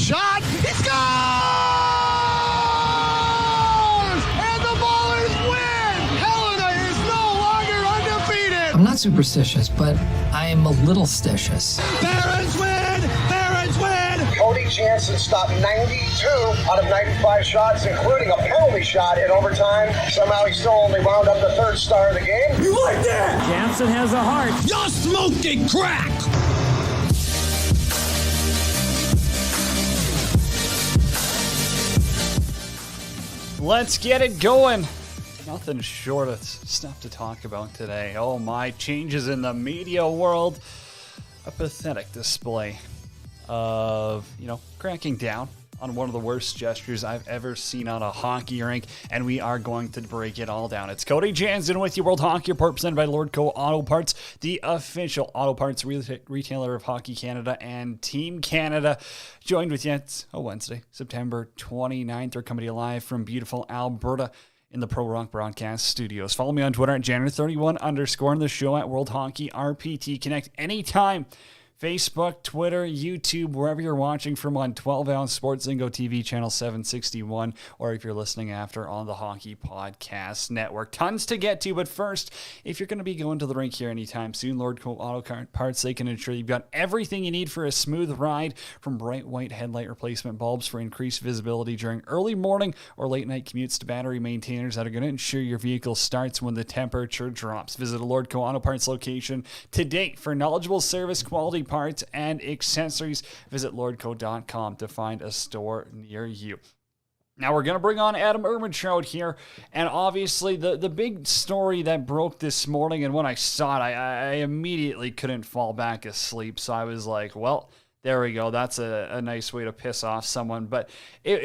Shot, he scores! And the Ballers win! Helena is no longer undefeated! I'm not superstitious, but I am a little stitious. Barons win! Barons win! Cody Jansen stopped 92 out of 95 shots, including a penalty shot in overtime. Somehow he still only wound up the third star of the game. You like that? Jansen has a heart. You're smoking crack! Let's get it going. Nothing short of stuff to talk about today. Oh my, changes in the media world. A pathetic display of, cracking down on one of the worst gestures I've ever seen on a hockey rink, and we are going to break it all down. It's Cody Jansen with you, World Hockey Report, presented by Lordco Auto Parts, the official auto parts retailer of Hockey Canada and Team Canada. Joined with you, it's Wednesday, September 29th. We're coming to you live from beautiful Alberta in the Pro Rock Broadcast Studios. Follow me on Twitter at January31_ and the show at World Hockey RPT. Connect anytime. Facebook, Twitter, YouTube, wherever you're watching from on 12-ounce Sports Zingo TV channel 761, or if you're listening after on the Hockey Podcast Network. Tons to get to, but first, if you're going to be going to the rink here anytime soon, Lordco Auto Parts, they can ensure you've got everything you need for a smooth ride, from bright white headlight replacement bulbs for increased visibility during early morning or late night commutes to battery maintainers that are going to ensure your vehicle starts when the temperature drops. Visit a Lordco Auto Parts location today for knowledgeable service, quality parts, and accessories. Visit lordco.com to find a store near you. Now we're going to bring on Adam Ermentrout here, and obviously the big story that broke this morning, and when I saw it, I immediately couldn't fall back asleep, so I was like, well, there we go. That's a nice way to piss off someone, but we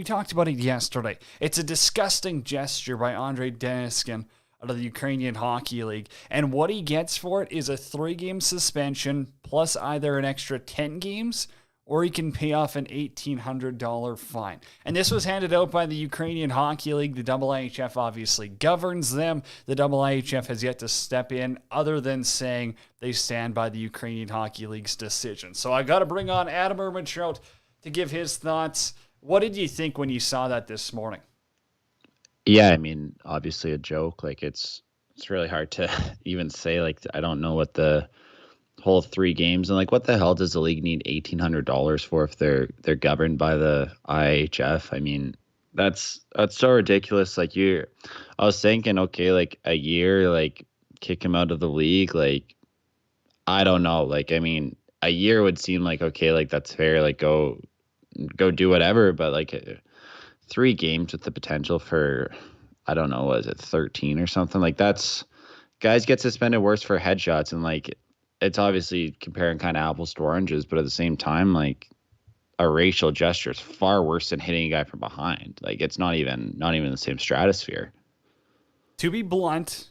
talked about it yesterday. It's a disgusting gesture by Andrei Deniskin out of the Ukrainian Hockey League, and what he gets for it is a 3-game suspension plus either an extra 10 games or he can pay off an $1,800 fine. And this was handed out by the Ukrainian Hockey League. The IIHF obviously governs them. The IIHF has yet to step in other than saying they stand by the Ukrainian Hockey League's decision. So I got to bring on Adam Ermentrout to give his thoughts. What did you think when you saw that this morning? Yeah, I mean, obviously a joke. Like it's really hard to even say. Like I don't know what the whole 3 games and like what the hell does the league need $1,800 for if they're governed by the IHF? I mean, that's so ridiculous. Like I was thinking, okay, like a year, like kick him out of the league. Like I don't know. Like I mean, a year would seem like okay, like that's fair. Like go do whatever, but like 3 games with the potential for, I don't know, was it 13 or something? Like that's, guys get suspended worse for headshots, and like it's obviously comparing kind of apples to oranges, but at the same time, like a racial gesture is far worse than hitting a guy from behind. Like it's not even the same stratosphere. To be blunt,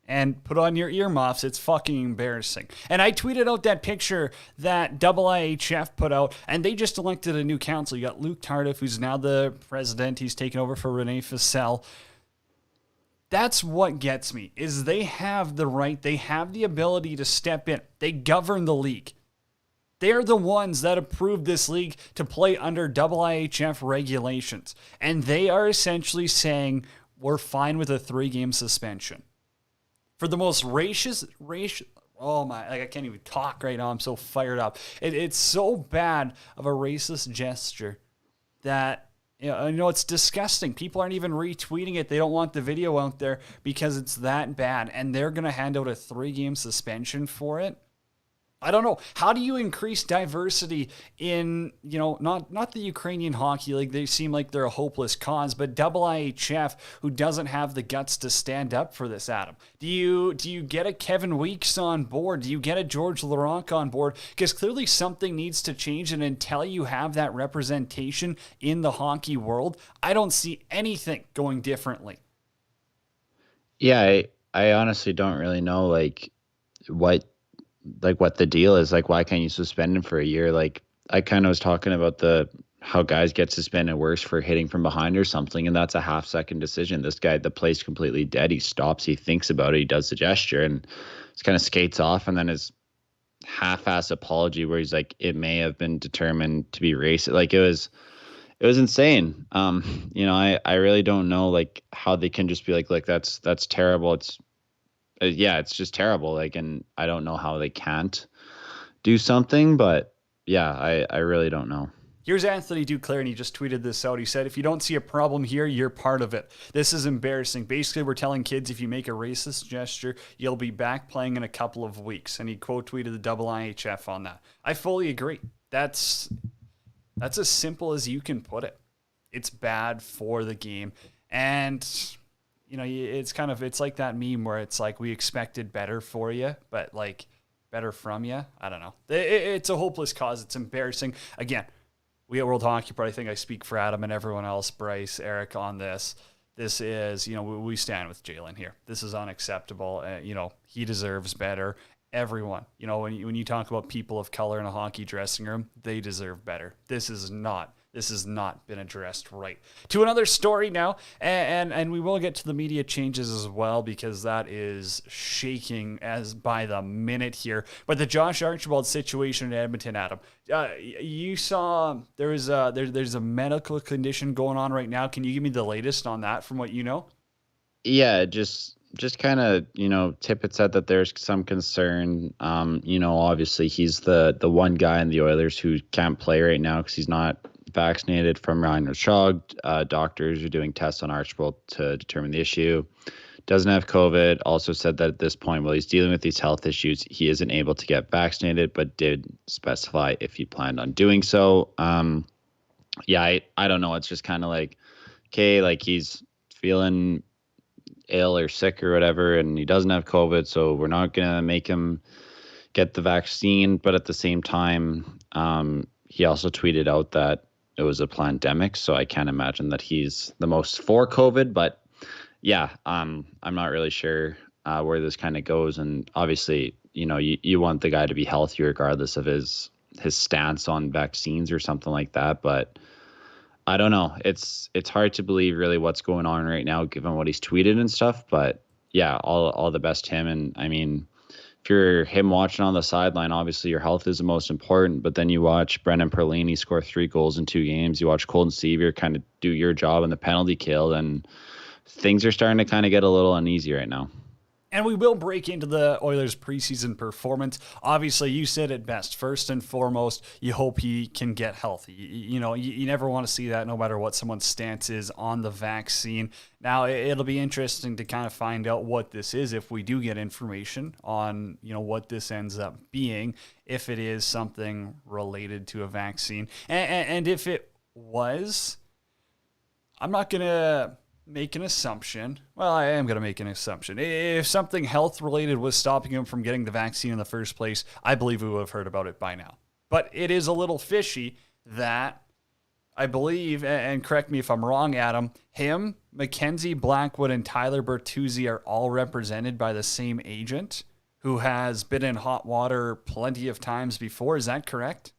and put on your earmuffs, it's fucking embarrassing. And I tweeted out that picture that IIHF put out, and they just elected a new council. You got Luke Tardif, who's now the president. He's taken over for Renee Fassel. That's what gets me, is they have the right, they have the ability to step in. They govern the league. They're the ones that approved this league to play under IIHF regulations. And they are essentially saying, we're fine with a 3-game suspension. For the most racial, oh my, like I can't even talk right now. I'm so fired up. It's so bad of a racist gesture that, it's disgusting. People aren't even retweeting it. They don't want the video out there because it's that bad. And they're going to hand out a 3-game suspension for it. I don't know. How do you increase diversity in, not the Ukrainian Hockey League? They seem like they're a hopeless cause, but IIHF, who doesn't have the guts to stand up for this, Adam? Do you get a Kevin Weeks on board? Do you get a George Laurent on board? Because clearly something needs to change, and until you have that representation in the hockey world, I don't see anything going differently. Yeah, I honestly don't really know what the deal is. Like, why can't you suspend him for a year? Like, I kind of was talking about how guys get suspended worse for hitting from behind or something, and that's a half-second decision. This guy, the play's completely dead. He stops, he thinks about it, he does the gesture, and just kind of skates off, and then his half-ass apology where he's like, it may have been determined to be racist. Like, it was insane. I really don't know, like, how they can just be like that's terrible. It's just terrible. Like, and I don't know how they can't do something, but yeah, I really don't know. Here's Anthony Duclair, and he just tweeted this out. He said, if you don't see a problem here, you're part of it. This is embarrassing. Basically, we're telling kids if you make a racist gesture, you'll be back playing in a couple of weeks. And he quote tweeted the IIHF on that. I fully agree. That's as simple as you can put it. It's bad for the game. And it's like that meme where it's like, we expected better for you, but like better from you. I don't know. It's a hopeless cause. It's embarrassing. Again, we at World Hockey Pro, I think I speak for Adam and everyone else, Bryce, Eric, on this. This is, we stand with Jalen here. This is unacceptable. He deserves better. Everyone, when you talk about people of color in a hockey dressing room, they deserve better. This has not been addressed right. To another story now, and we will get to the media changes as well, because that is shaking as by the minute here. But the Josh Archibald situation in Edmonton, Adam, you saw there's a medical condition going on right now. Can you give me the latest on that from what you know? Yeah, just kind of, Tippett said that there's some concern. Obviously he's the one guy in the Oilers who can't play right now because he's not vaccinated from Ryan Rishaug. Doctors are doing tests on Archibald to determine the issue. Doesn't have COVID. Also said that at this point, while he's dealing with these health issues, he isn't able to get vaccinated, but did specify if he planned on doing so. I don't know. It's just kind of like, okay, like he's feeling ill or sick or whatever, and he doesn't have COVID, so we're not going to make him get the vaccine. But at the same time, he also tweeted out that it was a pandemic, so I can't imagine that he's the most for COVID. But yeah, I'm not really sure where this kind of goes. And obviously, you want the guy to be healthy regardless of his stance on vaccines or something like that. But I don't know. It's hard to believe really what's going on right now, given what he's tweeted and stuff. But yeah, all the best to him. And I mean, if you're him watching on the sideline, obviously your health is the most important. But then you watch Brendan Perlini score 3 goals in 2 games. You watch Colton Sevier kind of do your job in the penalty kill, and things are starting to kind of get a little uneasy right now. And we will break into the Oilers' preseason performance. Obviously, you said it best. First and foremost, you hope he can get healthy. You never want to see that, no matter what someone's stance is on the vaccine. Now, it'll be interesting to kind of find out what this is if we do get information on, what this ends up being, if it is something related to a vaccine. And if it was, I'm not going to make an assumption. Well, I am going to make an assumption. If something health-related was stopping him from getting the vaccine in the first place, I believe we would have heard about it by now. But it is a little fishy that I believe, and correct me if I'm wrong, Adam, him, Mackenzie Blackwood, and Tyler Bertuzzi are all represented by the same agent who has been in hot water plenty of times before. Is that correct?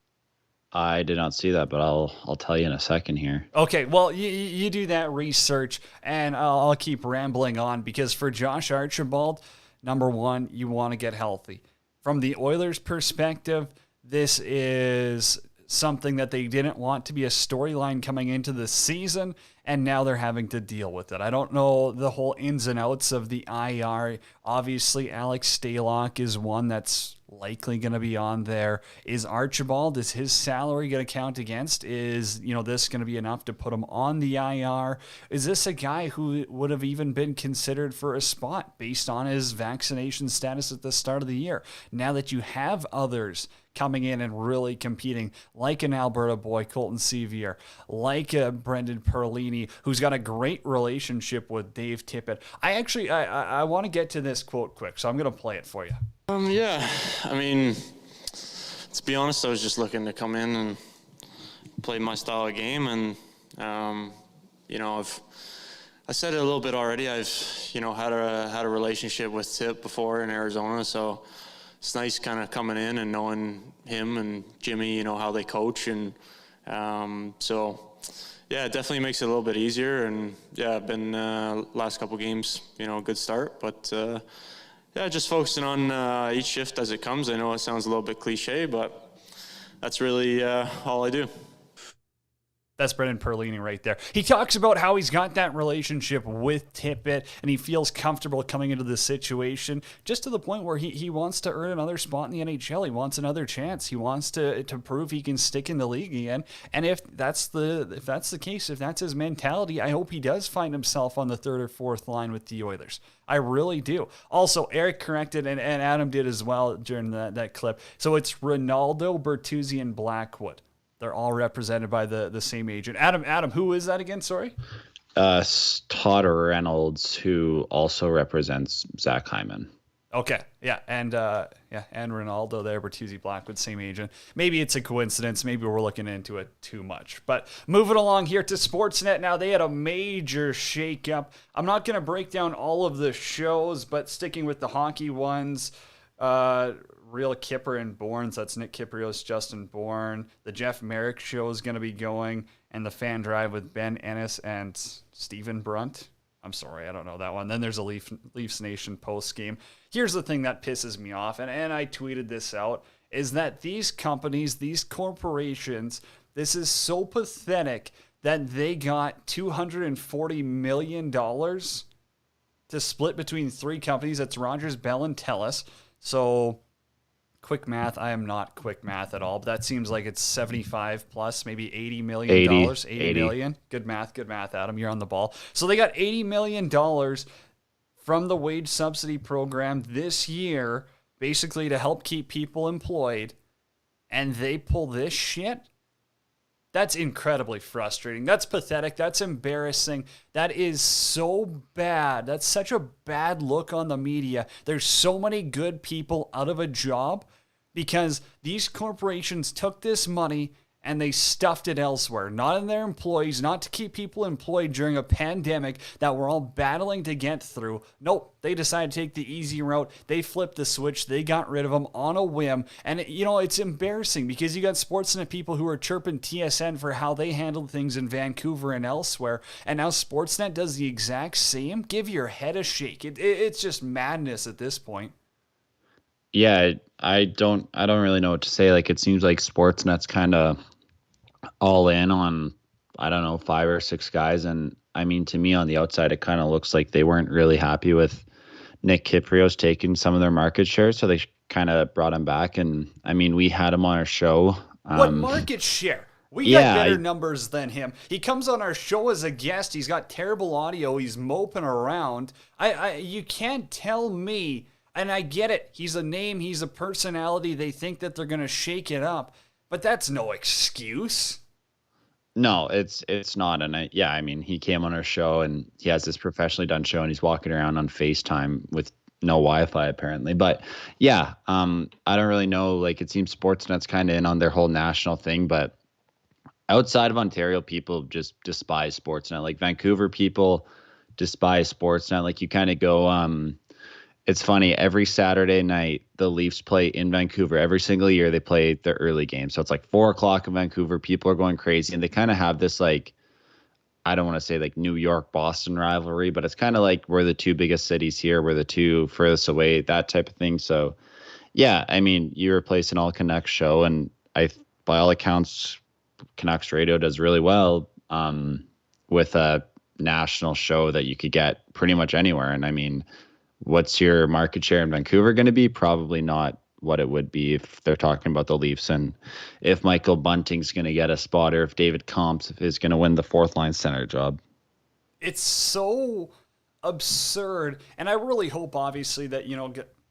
I did not see that, but I'll tell you in a second here. Okay, well, you do that research, and I'll keep rambling on, because for Josh Archibald, number one, you want to get healthy. From the Oilers' perspective, this is something that they didn't want to be a storyline coming into the season, and now they're having to deal with it. I don't know the whole ins and outs of the IR. Obviously, Alex Stalock is one that's likely going to be on there. Is Archibald, is his salary going to count against? Is, this going to be enough to put him on the IR? Is this a guy who would have even been considered for a spot based on his vaccination status at the start of the year? Now that you have others coming in and really competing, like an Alberta boy, Colton Sevier, like a Brendan Perlini, who's got a great relationship with Dave Tippett. I want to get to this quote quick, so I'm going to play it for you. Yeah, I mean, to be honest, I was just looking to come in and play my style of game, and I said it a little bit already. I've had a relationship with Tip before in Arizona, so it's nice kind of coming in and knowing him and Jimmy, how they coach, and so yeah, it definitely makes it a little bit easier. And yeah, I've been last couple games, good start, but. Yeah, just focusing on each shift as it comes. I know it sounds a little bit cliche, but that's really all I do. That's Brendan Perlini right there. He talks about how he's got that relationship with Tippett, and he feels comfortable coming into this situation, just to the point where he wants to earn another spot in the NHL. He wants another chance. He wants to prove he can stick in the league again. And if that's the case, if that's his mentality, I hope he does find himself on the third or fourth line with the Oilers. I really do. Also, Eric corrected, and Adam did as well during that clip. So it's Ronaldo, Bertuzzi, and Blackwood. They're all represented by the same agent. Adam, who is that again? Sorry? Todd Reynolds, who also represents Zach Hyman. Okay, yeah, and Ronaldo there, Bertuzzi, Blackwood, same agent. Maybe it's a coincidence. Maybe we're looking into it too much. But moving along here to Sportsnet now, they had a major shakeup. I'm not going to break down all of the shows, but sticking with the hockey ones, Real Kipper and Bournes, that's Nick Kyprios, Justin Bourne. The Jeff Merrick show is going to be going, and the Fan Drive with Ben Ennis and Stephen Brunt. I'm sorry, I don't know that one. Then there's a Leafs Nation post game. Here's the thing that pisses me off, and I tweeted this out, is that these companies, these corporations, this is so pathetic that they got $240 million to split between three companies. That's Rogers, Bell, and TELUS. So quick math, I am not quick math at all, but that seems like it's 75 plus, maybe $80 million. 80 million. Good math, Adam. You're on the ball. So they got $80 million from the wage subsidy program this year, basically to help keep people employed, and they pull this shit? That's incredibly frustrating. That's pathetic. That's embarrassing. That is so bad. That's such a bad look on the media. There's so many good people out of a job because these corporations took this money and they stuffed it elsewhere, not in their employees, not to keep people employed during a pandemic that we're all battling to get through. Nope, they decided to take the easy route. They flipped the switch. They got rid of them on a whim. And, it's embarrassing because you got Sportsnet people who are chirping TSN for how they handled things in Vancouver and elsewhere. And now Sportsnet does the exact same. Give your head a shake. It's just madness at this point. Yeah, I don't really know what to say. Like, it seems like Sportsnet's kind of all in on, I don't know, 5 or 6 guys. And I mean, to me on the outside, it kind of looks like they weren't really happy with Nick Kyprios taking some of their market share. So they kind of brought him back. And I mean, we had him on our show. What market share? We got better numbers than him. He comes on our show as a guest. He's got terrible audio. He's moping around. You can't tell me, and I get it. He's a name. He's a personality. They think that they're going to shake it up. But that's no excuse. No, it's not. And I mean, he came on our show and he has this professionally done show and he's walking around on FaceTime with no Wi-Fi apparently. But yeah, I don't really know. Like, it seems Sportsnet's kind of in on their whole national thing, but outside of Ontario, people just despise Sportsnet. Like, Vancouver people despise Sportsnet. Like, you kind of go, it's funny, every Saturday night, the Leafs play in Vancouver. Every single year, they play their early game. So it's like 4 o'clock in Vancouver. People are going crazy. And they kind of have this, like, I don't want to say like New York-Boston rivalry, but it's kind of like we're the two biggest cities here. We're the two furthest away, that type of thing. So, yeah, I mean, you replace an All Canucks show. And by all accounts, Canucks radio does really well. with a national show that you could get pretty much anywhere. And I mean, what's your market share in Vancouver going to be? Probably not what it would be if they're talking about the Leafs, and if Michael Bunting's going to get a spot, or if David Comps is going to win the fourth line center job. It's so absurd. And I really hope, obviously, that,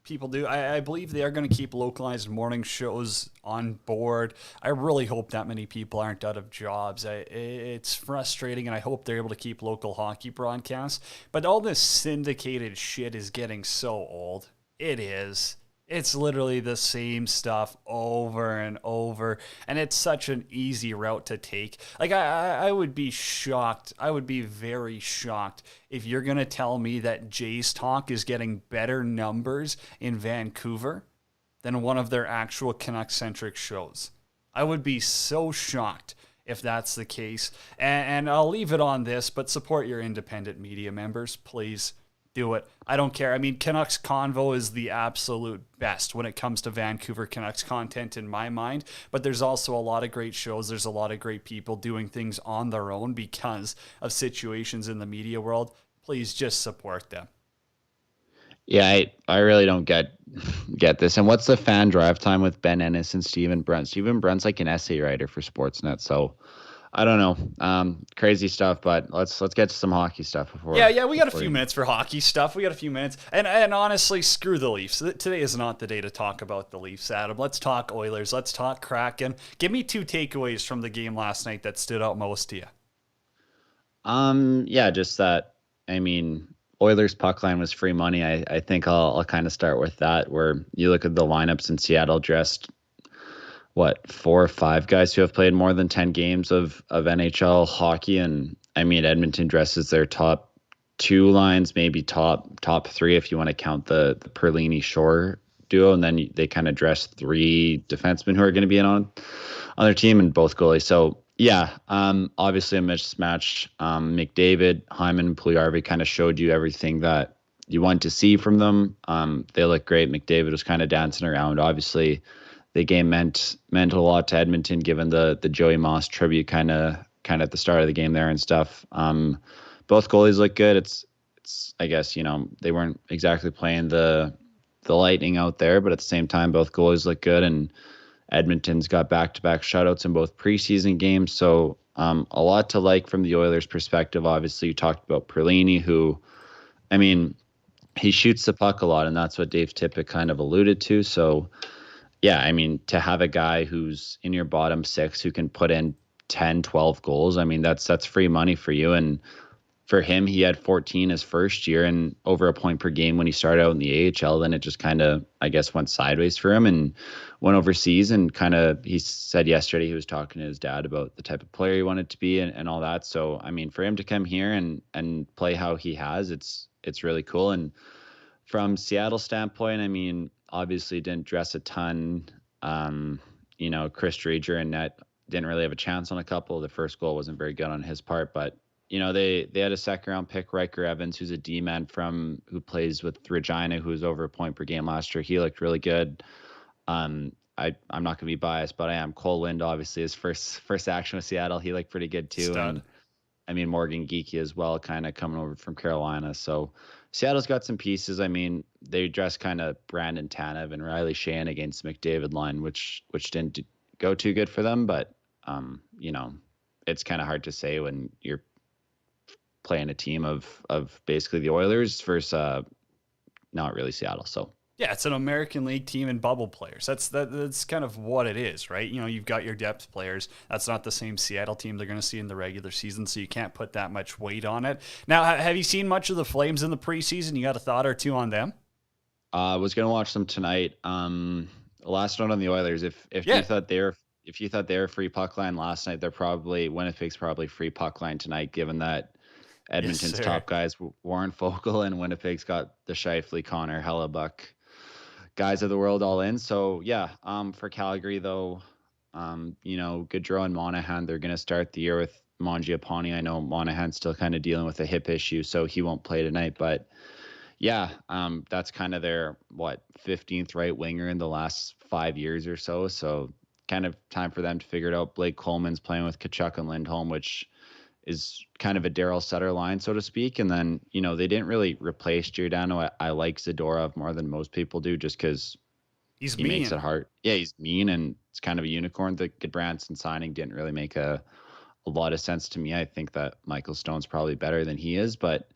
people do. I believe they are going to keep localized morning shows on board. I really hope that many people aren't out of jobs. It's frustrating, and I hope they're able to keep local hockey broadcasts. But all this syndicated shit is getting so old. It is. It's literally the same stuff over and over, and it's such an easy route to take. Like, I would be shocked. I would be very shocked if you're going to tell me that Jays Talk is getting better numbers in Vancouver than one of their actual Canuck-centric shows. I would be so shocked if that's the case. And I'll leave it on this, but support your independent media members, please. Do it. I don't care. I mean, Canucks Convo is the absolute best when it comes to Vancouver Canucks content in my mind, but there's also a lot of great shows. There's a lot of great people doing things on their own because of situations in the media world. Please just support them. Yeah, I really don't get this. And what's the fan drive time with Ben Ennis and Steven Brunt? Steven Brunt's like an essay writer for Sportsnet, so I don't know. Crazy stuff, but let's get to some hockey stuff before. Yeah, we got a few minutes for hockey stuff. We got a few minutes. And honestly, screw the Leafs. Today is not the day to talk about the Leafs, Adam. Let's talk Oilers. Let's talk Kraken. Give me 2 takeaways from the game last night that stood out most to you. Yeah, just that, I mean, Oilers puck line was free money. I think I'll kind of start with that, where you look at the lineups in Seattle dressed 4 or 5 guys who have played more than 10 games of NHL hockey. And I mean, Edmonton dresses their top 2 lines, maybe top 3 if you want to count the Perlini Shore duo. And then they kind of dress 3 defensemen who are going to be on their team, and both goalies. So yeah, obviously a mismatch. McDavid, Hyman, Puljujarvi kind of showed you everything that you want to see from them. They look great. McDavid was kind of dancing around. Obviously, the game meant a lot to Edmonton, given the Joey Moss tribute kind of at the start of the game there and stuff. Both goalies look good. It's I guess, they weren't exactly playing the Lightning out there, but at the same time, both goalies look good, and Edmonton's got back-to-back shutouts in both preseason games. So a lot to like from the Oilers' perspective. Obviously, you talked about Perlini, who, I mean, he shoots the puck a lot, and that's what Dave Tippett kind of alluded to. So yeah, I mean, to have a guy who's in your bottom 6 who can put in 10, 12 goals, I mean, that's free money for you. And for him, he had 14 his first year and over a point per game when he started out in the AHL. Then it just kind of, I guess, went sideways for him and went overseas, and kind of, he said yesterday he was talking to his dad about the type of player he wanted to be and all that. So, I mean, for him to come here and play how he has, it's really cool. And from Seattle's standpoint, I mean, obviously didn't dress a ton. Chris Driedger and net didn't really have a chance on a couple. The first goal wasn't very good on his part, but they had a second-round pick, Riker Evans, who's a D-man who plays with Regina, who was over a point per game last year. He looked really good. I'm not going to be biased, but I am. Cole Lind, obviously, his first action with Seattle, he looked pretty good too. Stud. And I mean, Morgan Geekie as well, kind of coming over from Carolina. So Seattle's got some pieces. I mean, they dressed kind of Brandon Tanev and Riley Sheahan against McDavid line, which didn't go too good for them. But it's kind of hard to say when you're playing a team of basically the Oilers versus not really Seattle. So yeah, it's an American League team and bubble players. That's kind of what it is, right? You've got your depth players. That's not the same Seattle team they're going to see in the regular season, so you can't put that much weight on it. Now, have you seen much of the Flames in the preseason? You got a thought or two on them? I was going to watch them tonight. Last note on the Oilers: if you thought they were free puck line last night, Winnipeg's probably free puck line tonight, given that Edmonton's top guys, Warren Fogle, and Winnipeg's got the Scheifele, Connor, Hellebuck guys of the world all in. So yeah, for Calgary though, Gaudreau and Monahan, they're going to start the year with Mangiapane. I know Monahan's still kind of dealing with a hip issue, so he won't play tonight, but yeah, that's kind of their 15th right winger in the last 5 years or so. So kind of time for them to figure it out. Blake Coleman's playing with Kachuk and Lindholm, which is kind of a Daryl Sutter line, so to speak. And then, they didn't really replace Giordano. I like Zadorov more than most people do, just because He's he mean. makes it hard. Yeah, he's mean, and it's kind of a unicorn. The Goodbranson signing didn't really make a lot of sense to me. I think that Michael Stone's probably better than he is, but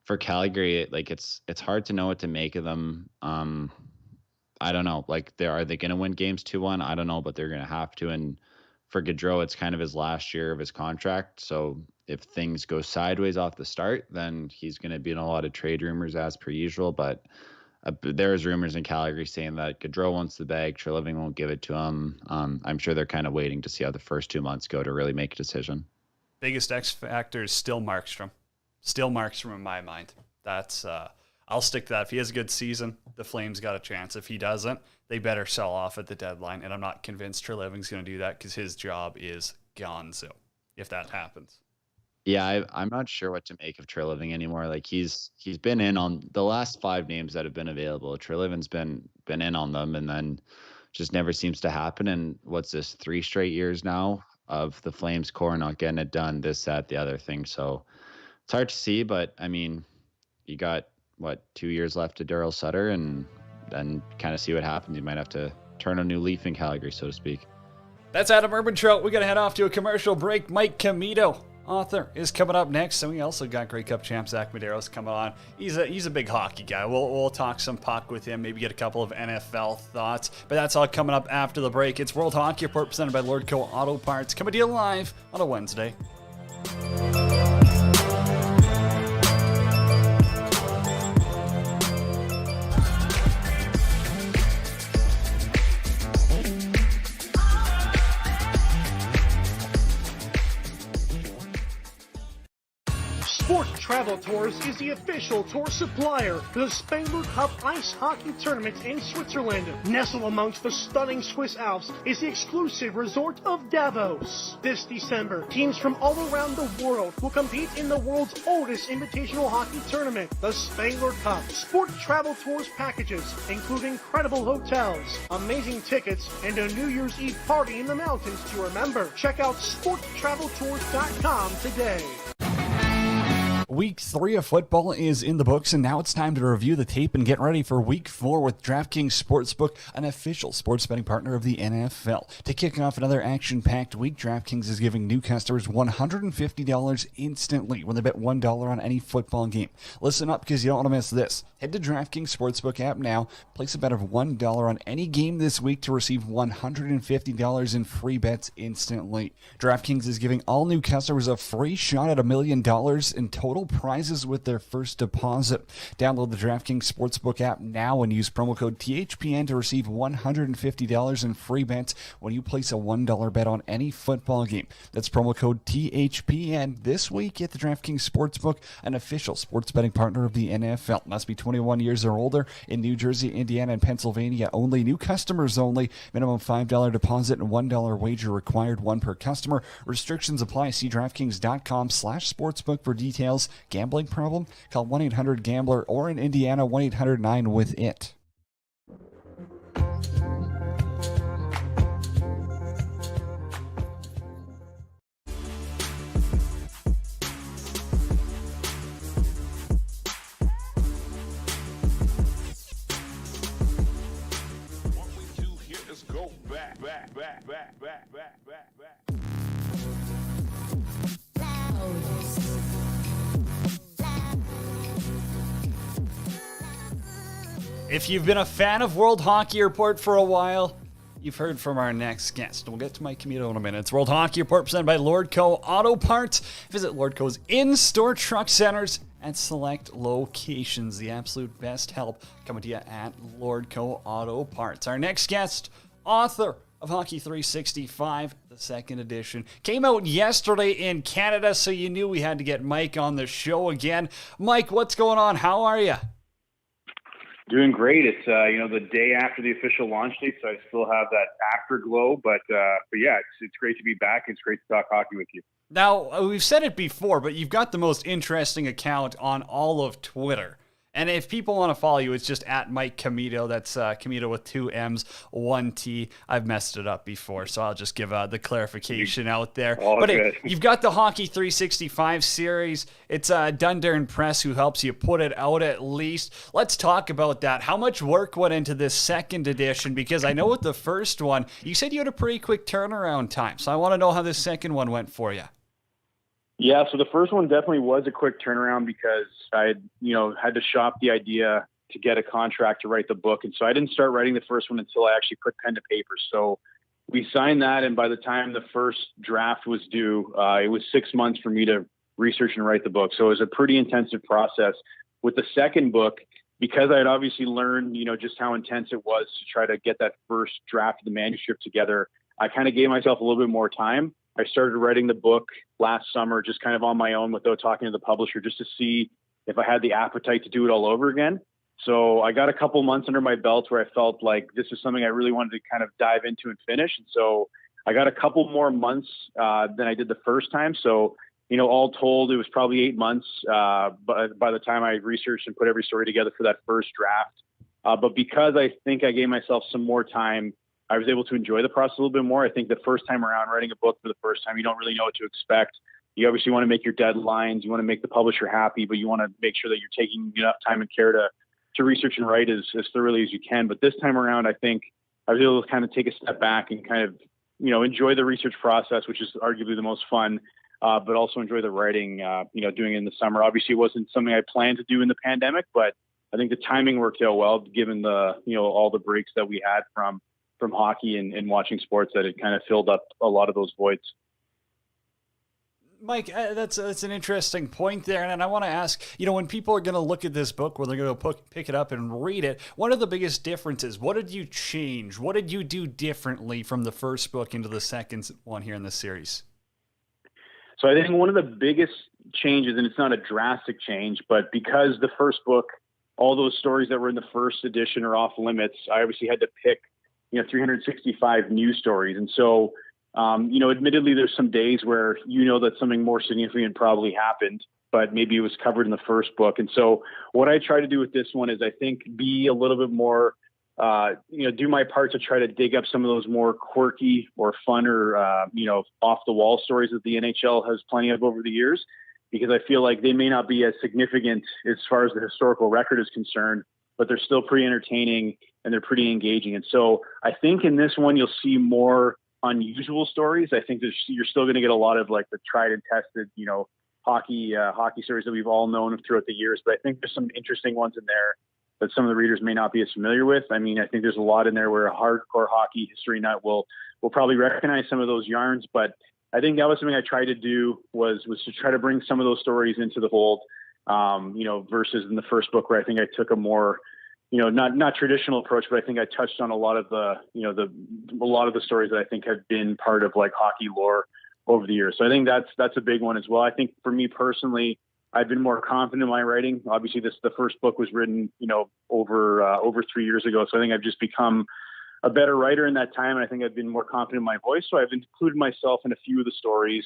for Calgary, it's hard to know what to make of them. I don't know. Are they going to win games 2-1? I don't know, but they're going to have to. And for Gaudreau, it's kind of his last year of his contract. So if things go sideways off the start, then he's going to be in a lot of trade rumors as per usual. But there's rumors in Calgary saying that Gaudreau wants the bag, Treliving won't give it to him. I'm sure they're kind of waiting to see how the first 2 months go to really make a decision. Biggest X factor is still Markstrom. Still Markstrom in my mind. That's I'll stick to that. If he has a good season, the Flames got a chance. If he doesn't, they better sell off at the deadline. And I'm not convinced Treliving's going to do that because his job is gonzo if that happens. Yeah, I'm not sure what to make of Treliving anymore. He's been in on the last 5 names that have been available. Treliving's been in on them, and then just never seems to happen. And what's this, 3 straight years now of the Flames core not getting it done, this, that, the other thing. So it's hard to see, but I mean, you got 2 years left to Daryl Sutter, and then kind of see what happens. You might have to turn a new leaf in Calgary, so to speak. That's Adam Urbantrout. We got to head off to a commercial break. Mike Comito, author, is coming up next. And we also got Grey Cup champ Zach Medeiros coming on. He's a big hockey guy. We'll talk some puck with him, maybe get a couple of NFL thoughts. But that's all coming up after the break. It's World Hockey Report presented by Lordco Auto Parts, coming to you live on a Wednesday. Sports Travel Tours is the official tour supplier for the Spengler Cup Ice Hockey Tournament in Switzerland. Nestled amongst the stunning Swiss Alps is the exclusive resort of Davos. This December, teams from all around the world will compete in the world's oldest invitational hockey tournament, the Spengler Cup. Sports Travel Tours packages include incredible hotels, amazing tickets, and a New Year's Eve party in the mountains to remember. Check out sportstraveltours.com today. Week 3 of football is in the books, and now it's time to review the tape and get ready for Week 4 with DraftKings Sportsbook, an official sports betting partner of the NFL. To kick off another action-packed week, DraftKings is giving new customers $150 instantly when they bet $1 on any football game. Listen up, because you don't want to miss this. Head to DraftKings Sportsbook app now, place a bet of $1 on any game this week to receive $150 in free bets instantly. DraftKings is giving all new customers a free shot at $1 million in total prizes with their first deposit. Download the DraftKings Sportsbook app now and use promo code THPN to receive $150 in free bets when you place a $1 bet on any football game. That's promo code THPN this week at the DraftKings Sportsbook, an official sports betting partner of the NFL. Must be 21 years or older in New Jersey, Indiana, and Pennsylvania only. New customers only. Minimum $5 deposit and $1 wager required, one per customer. Restrictions apply. See DraftKings.com/sportsbook for details. Gambling problem? Call 1-800-GAMBLER or in Indiana, 1-800-9-WITH-IT. If you've been a fan of World Hockey Report for a while, you've heard from our next guest. We'll get to Mike Comito in a minute. It's World Hockey Report presented by Lordco Auto Parts. Visit Lordco's in-store truck centers at select locations. The absolute best help coming to you at Lordco Auto Parts. Our next guest, author of Hockey 365, the second edition, came out yesterday in Canada, so you knew we had to get Mike on the show again. Mike, what's going on? How are you? Doing great. It's the day after the official launch date, so I still have that afterglow. But yeah, it's great to be back. It's great to talk hockey with you. Now, we've said it before, but you've got the most interesting account on all of Twitter. And if people want to follow you, it's just at Mike Commito. That's Commito with 2 M's, 1 T. I've messed it up before, so I'll just give the clarification out there. But you've got the Hockey 365 series. It's Dundurn Press who helps you put it out at least. Let's talk about that. How much work went into this second edition? Because I know with the first one, you said you had a pretty quick turnaround time. So I want to know how this second one went for you. Yeah, so the first one definitely was a quick turnaround because I had to shop the idea to get a contract to write the book. And so I didn't start writing the first one until I actually put pen to paper. So we signed that, and by the time the first draft was due, it was 6 months for me to research and write the book. So it was a pretty intensive process. With the second book, because I had obviously learned, just how intense it was to try to get that first draft of the manuscript together, I kind of gave myself a little bit more time. I started writing the book last summer, just kind of on my own without talking to the publisher, just to see if I had the appetite to do it all over again. So I got a couple months under my belt where I felt like this is something I really wanted to kind of dive into and finish. And so I got a couple more months than I did the first time. So, all told, it was probably 8 months but by the time I researched and put every story together for that first draft. But because I think I gave myself some more time, I was able to enjoy the process a little bit more. I think the first time around writing a book for the first time, you don't really know what to expect. You obviously want to make your deadlines. You want to make the publisher happy, but you want to make sure that you're taking enough time and care to research and write as thoroughly as you can. But this time around, I think I was able to kind of take a step back and kind of, enjoy the research process, which is arguably the most fun, but also enjoy the writing, doing it in the summer. Obviously, it wasn't something I planned to do in the pandemic, but I think the timing worked out well, given the, all the breaks that we had from hockey and watching sports, that it kind of filled up a lot of those voids. Mike, that's an interesting point there. And I want to ask, when people are going to look at this book, when they're going to pick it up and read it, what are the biggest differences? What did you change? What did you do differently from the first book into the second one here in this series? So I think one of the biggest changes, and it's not a drastic change, but because the first book, all those stories that were in the first edition are off limits, I obviously had to pick 365 news stories. And so, admittedly, there's some days where that something more significant probably happened, but maybe it was covered in the first book. And so what I try to do with this one is I think be a little bit more, do my part to try to dig up some of those more quirky or fun or, off the wall stories that the NHL has plenty of over the years, because I feel like they may not be as significant as far as the historical record is concerned, but they're still pretty entertaining and they're pretty engaging. And so I think in this one, you'll see more unusual stories. I think you're still going to get a lot of like the tried and tested, hockey stories that we've all known throughout the years. But I think there's some interesting ones in there that some of the readers may not be as familiar with. I mean, I think there's a lot in there where a hardcore hockey history nut will probably recognize some of those yarns. But I think that was something I tried to do was to try to bring some of those stories into the fold, versus in the first book where I think I took a more, not traditional approach, but I think I touched on a lot of the, a lot of the stories that I think have been part of like hockey lore over the years. So I think that's a big one as well. I think for me personally, I've been more confident in my writing. Obviously the first book was written, over 3 years ago. So I think I've just become a better writer in that time. And I think I've been more confident in my voice. So I've included myself in a few of the stories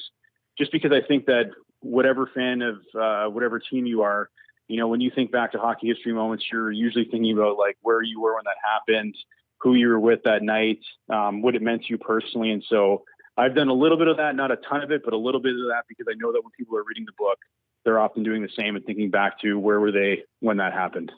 just because I think that whatever fan of whatever team you are, when you think back to hockey history moments, you're usually thinking about like where you were when that happened, who you were with that night, what it meant to you personally. And so I've done a little bit of that, not a ton of it, but a little bit of that, because I know that when people are reading the book, they're often doing the same and thinking back to where were they when that happened.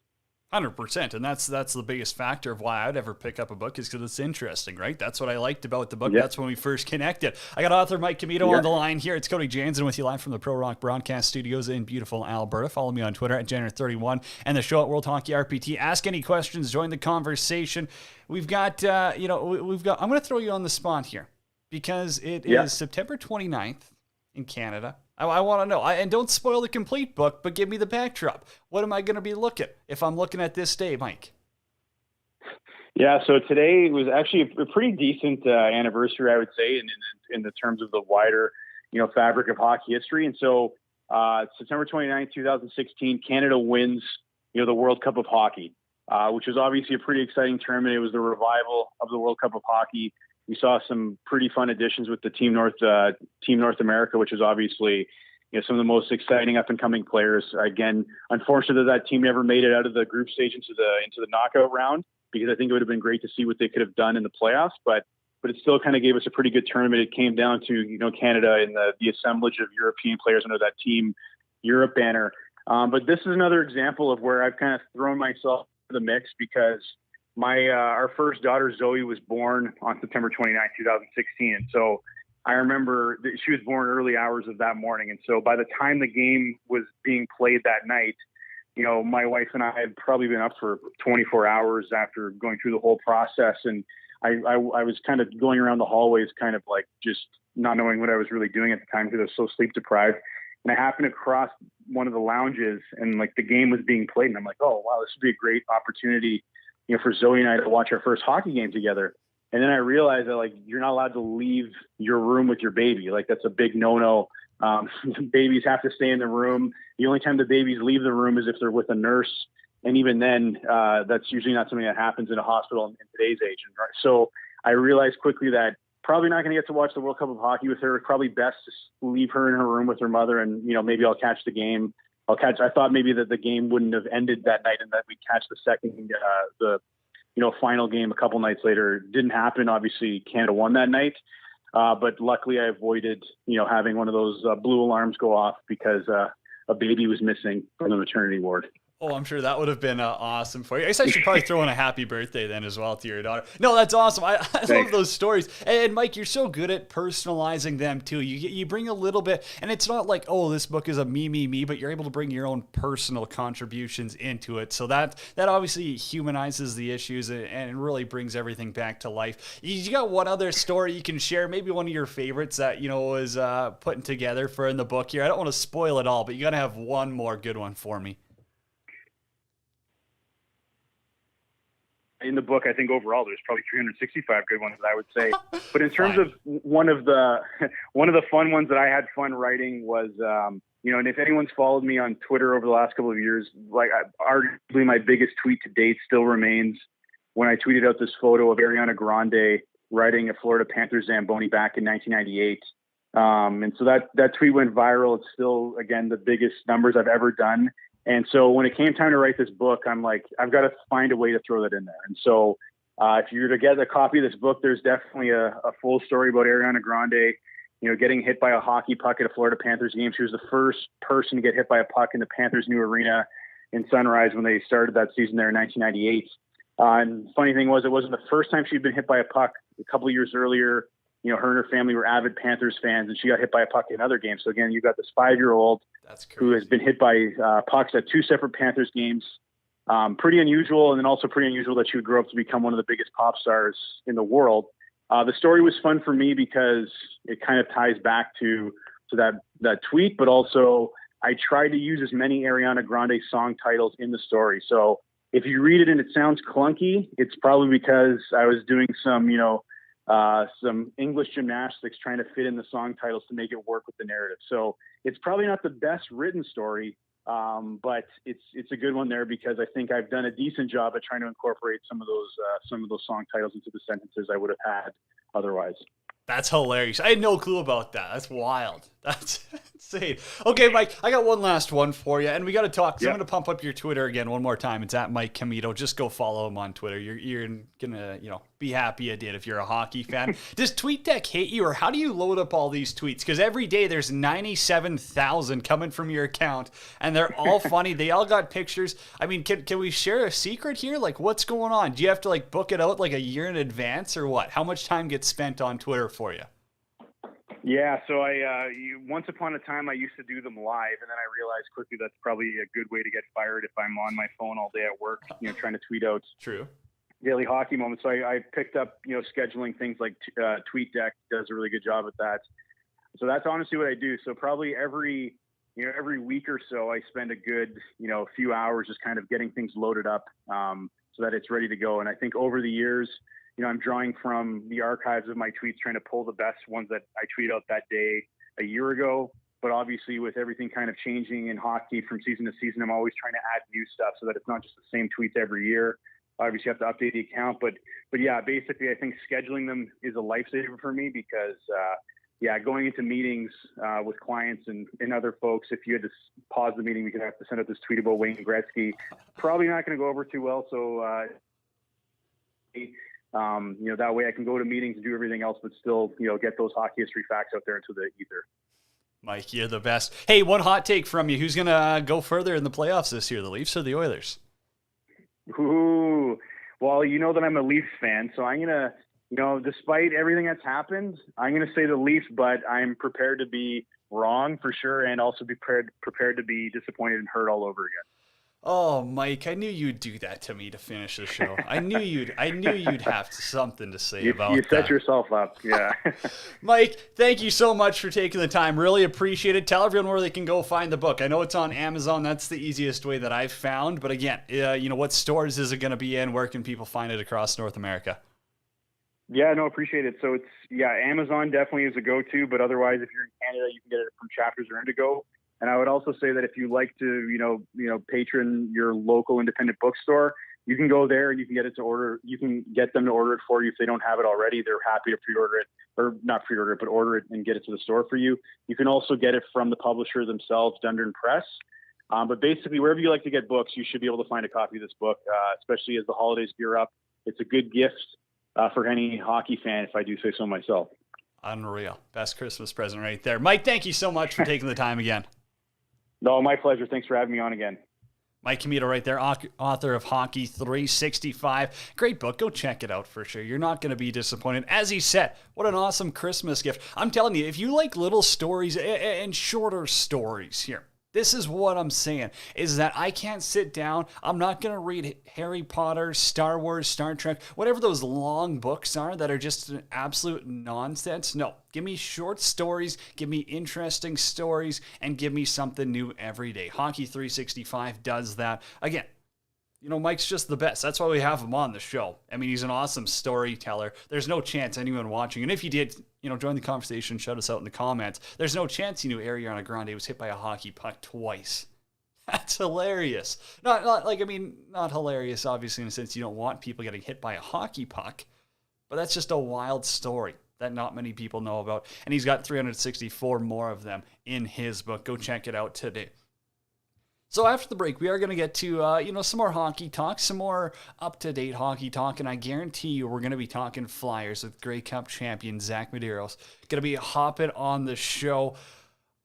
100%. And that's the biggest factor of why I'd ever pick up a book, is because it's interesting, right? That's what I liked about the book. Yeah. That's when we first connected. I got author Mike Commito on the line here. It's Cody Jansen with you live from the Pro Rock Broadcast Studios in beautiful Alberta. Follow me on Twitter at Jenner31 and the show at World Hockey RPT. Ask any questions, join the conversation. We've got, I'm going to throw you on the spot here because it is September 29th in Canada. I want to know, and don't spoil the complete book, but give me the backdrop. What am I going to be looking if I'm looking at this day, Mike? Yeah, so today was actually a pretty decent anniversary, I would say, in the terms of the wider, fabric of hockey history. And so September 29th, 2016, Canada wins, the World Cup of Hockey, which was obviously a pretty exciting tournament. It was the revival of the World Cup of Hockey. We saw some pretty fun additions with the Team North America, which is obviously, some of the most exciting up and coming players. Again, unfortunately that team never made it out of the group stage into the knockout round, because I think it would have been great to see what they could have done in the playoffs, but it still kind of gave us a pretty good tournament. It came down to, Canada and the assemblage of European players under that Team Europe banner. But this is another example of where I've kind of thrown myself in the mix, because our first daughter, Zoe, was born on September 29, 2016. And so I remember that she was born early hours of that morning. And so by the time the game was being played that night, my wife and I had probably been up for 24 hours after going through the whole process. And I was kind of going around the hallways, kind of like just not knowing what I was really doing at the time because I was so sleep deprived. And I happened to cross one of the lounges, and like the game was being played. And I'm like, oh, wow, this would be a great opportunity, for Zoe and I to watch our first hockey game together. And then I realized that, like, you're not allowed to leave your room with your baby. Like, that's a big no-no. Babies have to stay in the room. The only time the babies leave the room is if they're with a nurse. And even then, that's usually not something that happens in a hospital in today's age. So I realized quickly that probably not going to get to watch the World Cup of Hockey with her. Probably best to leave her in her room with her mother, and maybe I'll catch the game. I thought maybe that the game wouldn't have ended that night, and that we'd catch the second, final game a couple nights later. It didn't happen. Obviously, Canada won that night, but luckily I avoided having one of those blue alarms go off because a baby was missing from the maternity ward. Oh, I'm sure that would have been awesome for you. I guess I should probably throw in a happy birthday then as well to your daughter. No, that's awesome. I love those stories. And Mike, you're so good at personalizing them too. You bring a little bit, and it's not like, oh, this book is a me, but you're able to bring your own personal contributions into it. So that obviously humanizes the issues and really brings everything back to life. You got one other story you can share, maybe one of your favorites that, was putting together for in the book here. I don't want to spoil it all, but you got to have one more good one for me. In the book, I think overall there's probably 365 good ones, I would say. But in terms of one of the fun ones that I had fun writing was, and if anyone's followed me on Twitter over the last couple of years, like arguably my biggest tweet to date still remains when I tweeted out this photo of Ariana Grande riding a Florida Panthers Zamboni back in 1998. And so that tweet went viral. It's still, again, the biggest numbers I've ever done. And so when it came time to write this book, I'm like, I've got to find a way to throw that in there. And so if you're to get a copy of this book, there's definitely a full story about Ariana Grande, getting hit by a hockey puck at a Florida Panthers game. She was the first person to get hit by a puck in the Panthers' new arena in Sunrise when they started that season there in 1998. And funny thing was, it wasn't the first time she'd been hit by a puck. A couple of years earlier, her and her family were avid Panthers fans, and she got hit by a puck in another game. So again, you've got this 5-year-old who has been hit by pucks at 2 separate Panthers games. Pretty unusual, and then also pretty unusual that she would grow up to become one of the biggest pop stars in the world. The story was fun for me because it kind of ties back to that tweet, but also I tried to use as many Ariana Grande song titles in the story. So if you read it and it sounds clunky, it's probably because I was doing some English gymnastics trying to fit in the song titles to make it work with the narrative. So it's probably not the best written story, but it's a good one there because I think I've done a decent job at trying to incorporate some of those song titles into the sentences I would have had otherwise. That's hilarious. I had no clue about that. That's wild. That's insane. Okay, Mike, I got one last one for you, and we got to talk. So I'm going to pump up your Twitter again one more time. It's at Mike Commito. Just go follow him on Twitter. You're going to, be happy you did if you're a hockey fan. Does TweetDeck hate you, or how do you load up all these tweets? Because every day there's 97,000 coming from your account, and they're all funny. They all got pictures. I mean, can we share a secret here? Like, what's going on? Do you have to, book it out, a year in advance, or what? How much time gets spent on Twitter for you? Yeah, so once upon a time I used to do them live, and then I realized quickly that's probably a good way to get fired if I'm on my phone all day at work, trying to tweet out daily hockey moments. So I picked up, scheduling things like TweetDeck does a really good job at that. So that's honestly what I do. So probably every week or so I spend a good, few hours just kind of getting things loaded up so that it's ready to go. And I think over the years, I'm drawing from the archives of my tweets, trying to pull the best ones that I tweet out that day a year ago. But obviously with everything kind of changing in hockey from season to season, I'm always trying to add new stuff so that it's not just the same tweets every year. Obviously you have to update the account, but yeah, basically I think scheduling them is a lifesaver for me because, going into meetings with clients and other folks, if you had to pause the meeting, we could have to send out this tweet about Wayne Gretzky. Probably not going to go over too well. So, that way I can go to meetings and do everything else, but still, get those hockey history facts out there into the ether. Mike, you're the best. Hey, one hot take from you. Who's going to go further in the playoffs this year, the Leafs or the Oilers? Ooh, well, you know that I'm a Leafs fan, so I'm going to, despite everything that's happened, I'm going to say the Leafs, but I'm prepared to be wrong for sure, and also be prepared to be disappointed and hurt all over again. Oh, Mike, I knew you'd do that to me to finish the show. I knew you'd have something to say about that. You set yourself up, yeah. Mike, thank you so much for taking the time. Really appreciate it. Tell everyone where they can go find the book. I know it's on Amazon. That's the easiest way that I've found. But again, what stores is it going to be in? Where can people find it across North America? Yeah, no, appreciate it. So Amazon definitely is a go-to, but otherwise, if you're in Canada, you can get it from Chapters or Indigo. And I would also say that if you like to, patron your local independent bookstore, you can go there and you can get it to order. You can get them to order it for you if they don't have it already. They're happy to pre-order it, or not pre-order it, but order it and get it to the store for you. You can also get it from the publisher themselves, Dundurn Press. But basically, wherever you like to get books, you should be able to find a copy of this book, especially as the holidays gear up. It's a good gift for any hockey fan, if I do say so myself. Unreal. Best Christmas present right there. Mike, thank you so much for taking the time again. No, my pleasure. Thanks for having me on again. Mike Commito right there, author of Hockey 365. Great book. Go check it out for sure. You're not going to be disappointed. As he said, what an awesome Christmas gift. I'm telling you, if you like little stories and shorter stories here, this is what I'm saying, is that I can't sit down. I'm not going to read Harry Potter, Star Wars, Star Trek, whatever those long books are that are just an absolute nonsense. No, give me short stories, give me interesting stories, and give me something new every day. Hockey 365 does that. Again, Mike's just the best. That's why we have him on the show. I mean, he's an awesome storyteller. There's no chance anyone watching, and if you did, join the conversation, shout us out in the comments. There's no chance you knew Ariana Grande was hit by a hockey puck twice. That's hilarious. Not hilarious, obviously, in a sense you don't want people getting hit by a hockey puck, but that's just a wild story that not many people know about. And he's got 364 more of them in his book. Go check it out today. So after the break, we are going to get to, some more hockey talk, some more up-to-date hockey talk, and I guarantee you we're going to be talking Flyers with Grey Cup champion Zach Medeiros. Going to be hopping on the show.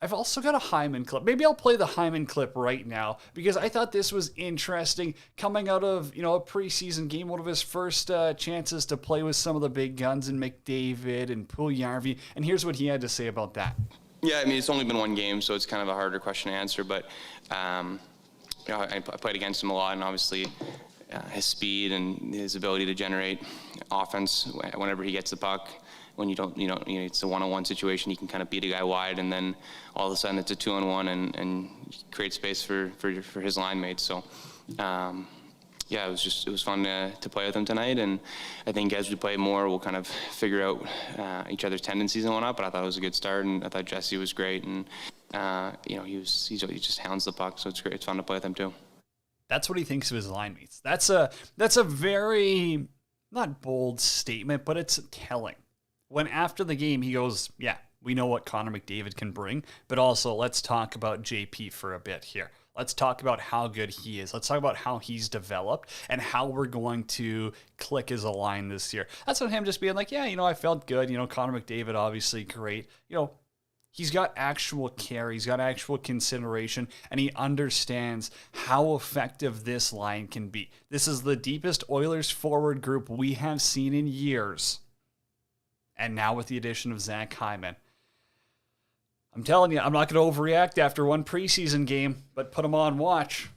I've also got a Hyman clip. Maybe I'll play the Hyman clip right now because I thought this was interesting coming out of, a preseason game, one of his first chances to play with some of the big guns in McDavid and Puljujarvi, and here's what he had to say about that. Yeah, I mean, it's only been one game, so it's kind of a harder question to answer. But, I played against him a lot, and obviously his speed and his ability to generate offense whenever he gets the puck. When it's a one-on-one situation, you can kind of beat a guy wide, and then all of a sudden it's a 2-on-1 and create space for his line mates. So, it was fun to play with him tonight, and I think as we play more, we'll kind of figure out each other's tendencies and whatnot. But I thought it was a good start, and I thought Jesse was great, and he just hounds the puck, so it's great. It's fun to play with him too. That's what he thinks of his line mates. That's a very not bold statement, but it's telling. When after the game he goes, "Yeah, we know what Connor McDavid can bring, but also let's talk about JP for a bit here." Let's talk about how good he is. Let's talk about how he's developed and how we're going to click as a line this year. That's not him just being like, I felt good. Connor McDavid, obviously great. He's got actual care. He's got actual consideration, and he understands how effective this line can be. This is the deepest Oilers forward group we have seen in years. And now with the addition of Zach Hyman, I'm telling you, I'm not going to overreact after one preseason game, but put them on watch.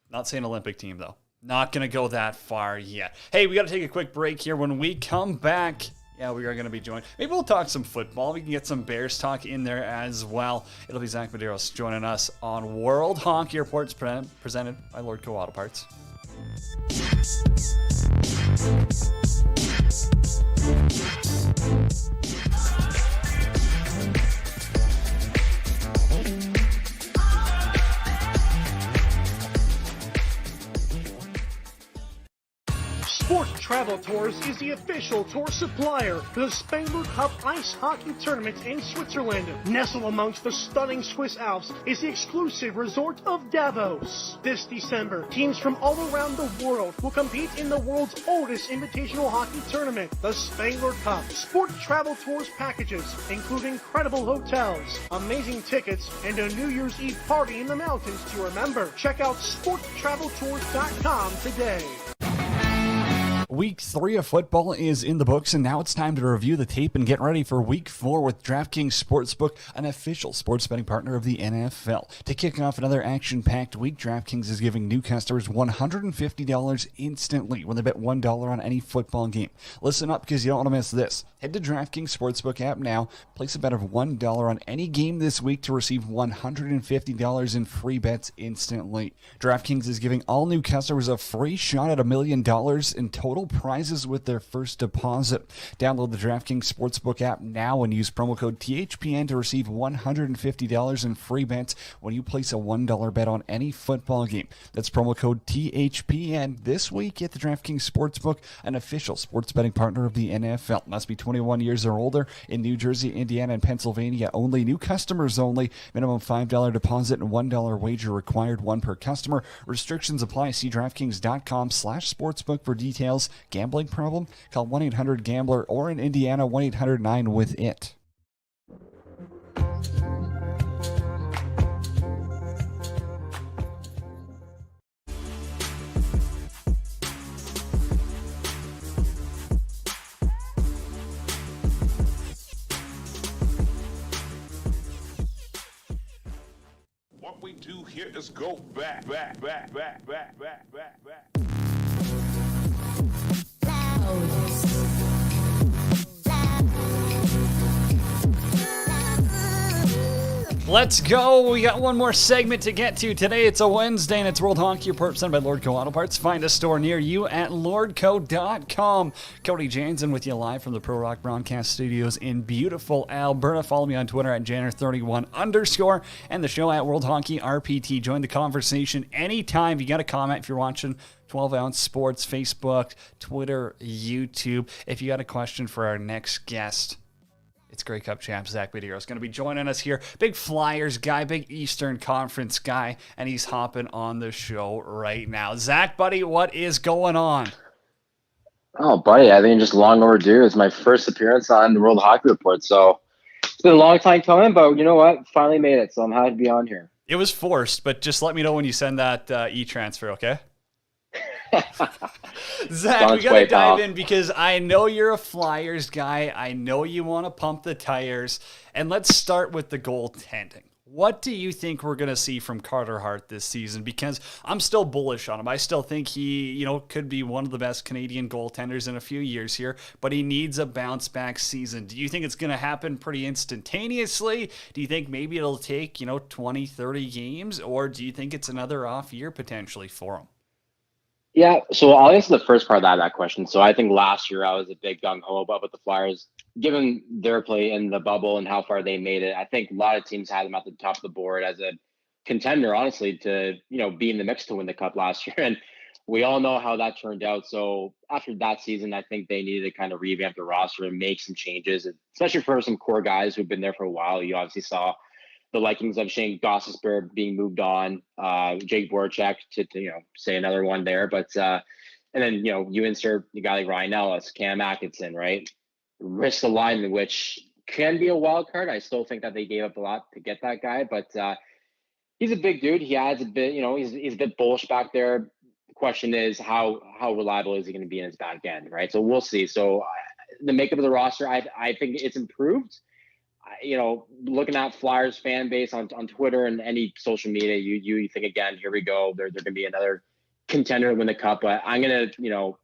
Not saying Olympic team, though. Not going to go that far yet. Hey, we got to take a quick break here. When we come back, we are going to be joined. Maybe we'll talk some football. We can get some Bears talk in there as well. It'll be Zach Medeiros joining us on World Hockey Reports presented by Lordco Auto Parts. Sports Travel Tours is the official tour supplier for the Spengler Cup ice hockey tournament in Switzerland. Nestled amongst the stunning Swiss Alps is the exclusive resort of Davos. This December, teams from all around the world will compete in the world's oldest invitational hockey tournament, the Spengler Cup. Sports Travel Tours packages include incredible hotels, amazing tickets, and a New Year's Eve party in the mountains to remember. Check out sportstraveltours.com today. Week 3 of football is in the books, and now it's time to review the tape and get ready for Week 4 with DraftKings Sportsbook, an official sports betting partner of the NFL. To kick off another action-packed week, DraftKings is giving new customers $150 instantly when they bet $1 on any football game. Listen up, because you don't want to miss this. Head to DraftKings Sportsbook app now, place a bet of $1 on any game this week to receive $150 in free bets instantly. DraftKings is giving all new customers a free shot at $1 million in total prizes with their first deposit. Download the DraftKings Sportsbook app now and use promo code THPN to receive $150 in free bets when you place a $1 bet on any football game. That's promo code THPN this week at the DraftKings Sportsbook, an official sports betting partner of the NFL. Must be 21 years or older in New Jersey, Indiana, and Pennsylvania only. New customers only. Minimum $5 deposit and $1 wager required, one per customer. Restrictions apply. See DraftKings.com/sportsbook for details. Gambling problem? Call 1-800-GAMBLER or in Indiana, 1-800-9-WITH-IT. What we do here is go back. Let's go. We got one more segment to get to. Today it's a Wednesday and it's World Hockey Report presented by Lordco Auto Parts. Find a store near you at lordco.com. Cody Jansen with you live from the Pro Rock Broadcast Studios in beautiful Alberta. Follow me on Twitter at Janner31_ and the show at World Hockey RPT. Join the conversation anytime. If you got a comment, if you're watching 12 Ounce Sports, Facebook, Twitter, YouTube. If you got a question for our next guest, it's Grey Cup champ Zach Bidero is going to be joining us here. Big Flyers guy, big Eastern Conference guy, and he's hopping on the show right now. Zach, buddy, what is going on? Oh, buddy, I think just long overdue. It's my first appearance on the World Hockey Report, so it's been a long time coming, but you know what? Finally made it, so I'm happy to be on here. It was forced, but just let me know when you send that e-transfer, okay? Zach, we gotta dive in because I know you're a Flyers guy. I know you want to pump the tires. And let's start with the goaltending. What do you think we're going to see from Carter Hart this season? Because I'm still bullish on him. I still think he, could be one of the best Canadian goaltenders in a few years here, but he needs a bounce-back season. Do you think it's going to happen pretty instantaneously? Do you think maybe it'll take, 20, 30 games? Or do you think it's another off year potentially for him? Yeah, so I'll answer the first part of that question. So I think last year I was a big gung-ho about the Flyers, given their play in the bubble and how far they made it. I think a lot of teams had them at the top of the board as a contender, honestly, to be in the mix to win the Cup last year. And we all know how that turned out. So after that season, I think they needed to kind of revamp the roster and make some changes, especially for some core guys who've been there for a while. You obviously saw the likings of Shane Gostisbehere being moved on, Jake Voracek to say another one there. But and then, you insert a guy like Ryan Ellis, Cam Atkinson, right? Risk alignment, which can be a wild card. I still think that they gave up a lot to get that guy, but he's a big dude. He adds a bit, he's a bit bullish back there. The question is how reliable is he going to be in his back end, right? So we'll see. So the makeup of the roster, I think it's improved. Looking at Flyers fan base on Twitter and any social media, you think again, here we go. They're going to be another contender to win the Cup. But I'm going to,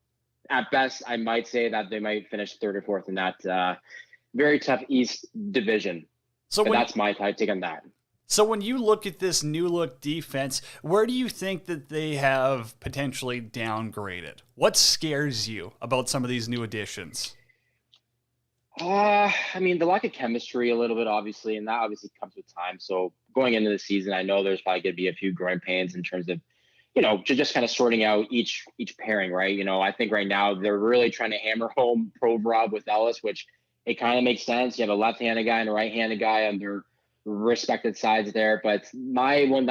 at best, I might say that they might finish third or fourth in that very tough East division. So that's my take on that. So when you look at this new look defense, where do you think that they have potentially downgraded? What scares you about some of these new additions? The lack of chemistry a little bit, obviously, and that obviously comes with time. So going into the season, I know there's probably going to be a few growing pains in terms of, just kind of sorting out each pairing, right? I think right now they're really trying to hammer home Provorov with Ellis, which it kind of makes sense. You have a left-handed guy and a right-handed guy on their respected sides there. But the one